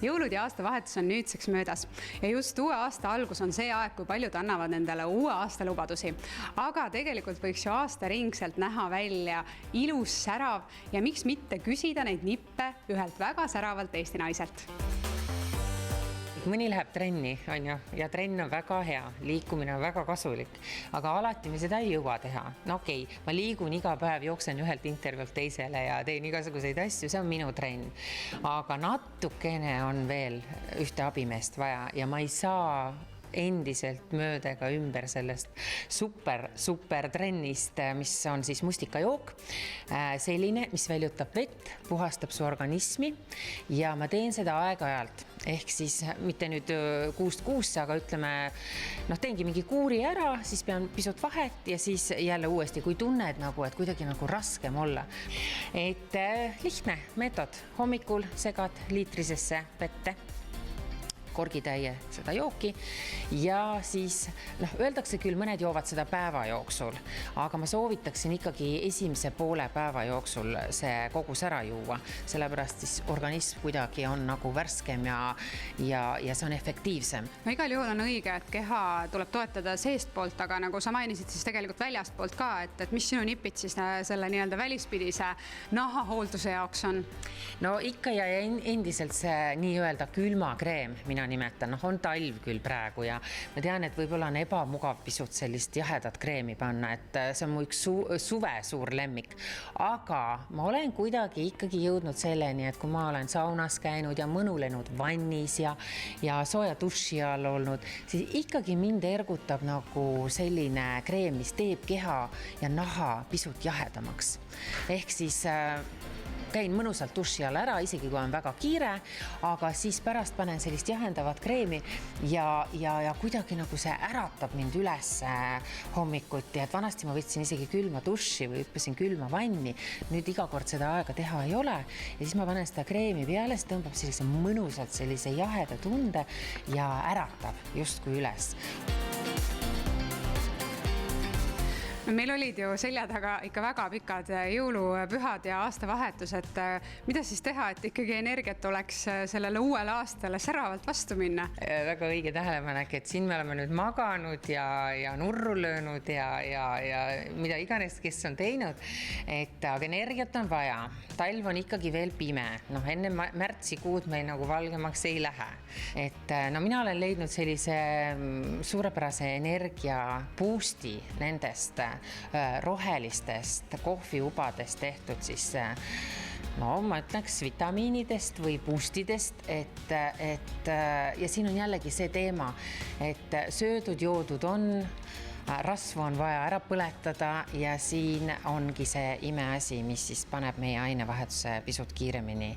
Jõulud ja aastavahetus on nüüdseks möödas ja just uue aasta algus on see aeg, kui paljud annavad endale uue aasta lubadusi. Aga tegelikult võiks ju aastaringselt näha välja ilus, särav ja miks mitte küsida neid nippe ühelt väga säravalt Eesti naiselt. Mõni läheb trenni, on ju, ja trenn on väga hea, liikumine on väga kasulik, aga alati me seda ei jõua teha. No okei, ma liigun iga päev, jooksen ühelt intervjuult teisele ja teen igasuguseid asju, see on minu trenn. Aga natukene on veel ühte abimeest vaja ja ma ei saa endiselt mööda ega ümber sellest super trennist, mis on siis mustikajook. Selline, mis väljutab vett, puhastab su organismi ja ma teen seda aeg-ajalt. Ehk siis mitte nüüd kuust kuusse, aga ütleme, teengi mingi kuuri ära, siis pean pisut vahet ja siis jälle uuesti, kui tunned et kuidagi raskem olla. Et lihtne meetod, hommikul segad liitrisesse vette, korgitäie seda jooki ja siis, öeldakse küll, mõned joovad seda päeva jooksul, aga ma soovitaksin ikkagi esimese poole päeva jooksul see kogus ära juua, sellepärast siis organism kuidagi on nagu värskem ja see on efektiivsem. No igal juhul on õige, et keha tuleb toetada seestpoolt, aga nagu sa mainisid siis tegelikult väljastpoolt ka, et mis sinu nipid siis selle nii-öelda välispidise nahahoolduse jaoks on? No ikka ja endiselt see nii-öelda külmakreem, mina nimetan, on talv küll praegu ja ma tean, et võib-olla on ebamugav pisut sellist jahedat kreemi panna, et see on mu üks suve suur lemmik, aga ma olen kuidagi ikkagi jõudnud selleni, et kui ma olen saunas käinud ja mõnulenud vannis ja sooja duši all olnud, siis ikkagi mind ergutab nagu selline kreem, mis teeb keha ja naha pisut jahedamaks. Ehk siis käin mõnusalt duši all ära, isegi kui on väga kiire, aga siis pärast panen sellist jahendavat kreemi ja kuidagi nagu see äratab mind üles hommikuti, et vanasti ma võtsin isegi külma duši või hüppasin külma vanni, nüüd iga kord seda aega teha ei ole ja siis ma panen seda kreemi peale, see tõmbab sellise mõnusalt sellise jaheda tunde ja äratab justkui üles. Meil olid ju selja taga ikka väga pikad jõulupühad ja aastavahetus, et mida siis teha, et ikkagi energiat oleks sellele uuele aastale säravalt vastu minna? Väga õige tähelepanek, et siin me oleme nüüd maganud ja nurru löönud ja mida iganes, kes on teinud, et aga energiat on vaja. Talv on ikkagi veel pime, enne märtsikuud meil nagu valgemaks ei lähe. Et mina olen leidnud sellise suurepärase energia boosti nendest rohelistest kohviubadest tehtud siis ma ütleks vitamiinidest või boostidest, ja siin on jällegi see teema, et söödud, joodud on, rasvu on vaja ära põletada ja siin ongi see imeasi, mis siis paneb meie ainevahetuse pisut kiiremini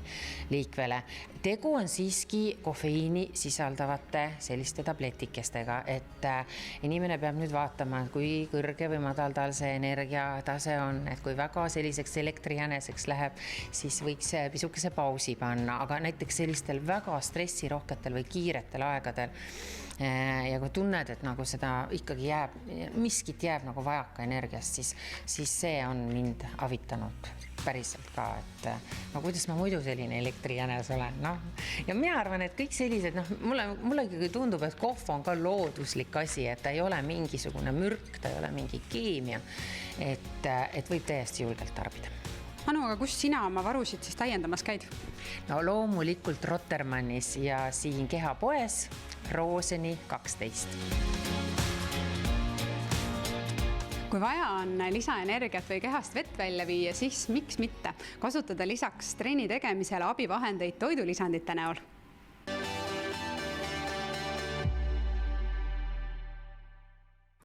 liikvele. Tegu on siiski kofeiini sisaldavate selliste tabletikestega, et inimene peab nüüd vaatama, kui kõrge või madaldal see energiatase on, et kui väga selliseks elektrijäneseks läheb, siis võiks pisukese pausi panna, aga näiteks sellistel väga stressirohketel või kiiretel aegadel ja kui tunned, et nagu seda ikkagi miskit jääb nagu vajaka energiast, siis see on mind avitanud päriselt ka, et kuidas ma muidu selline elektrijänes olen. Ja mina arvan, et kõik sellised, mulle tundub, et kohv on ka looduslik asi, et ta ei ole mingisugune mürk, ta ei ole mingi keemia, et võib täiesti julgelt tarbida. Anu, aga kus sina oma varusid siis täiendamas käid? Loomulikult Rotermannis ja siin Kehapoes Rooseni 12. Kui vaja on lisaenergiat või kehast vett välja viia, siis miks mitte kasutada lisaks trenni tegemisele abivahendeid toidulisandite näol?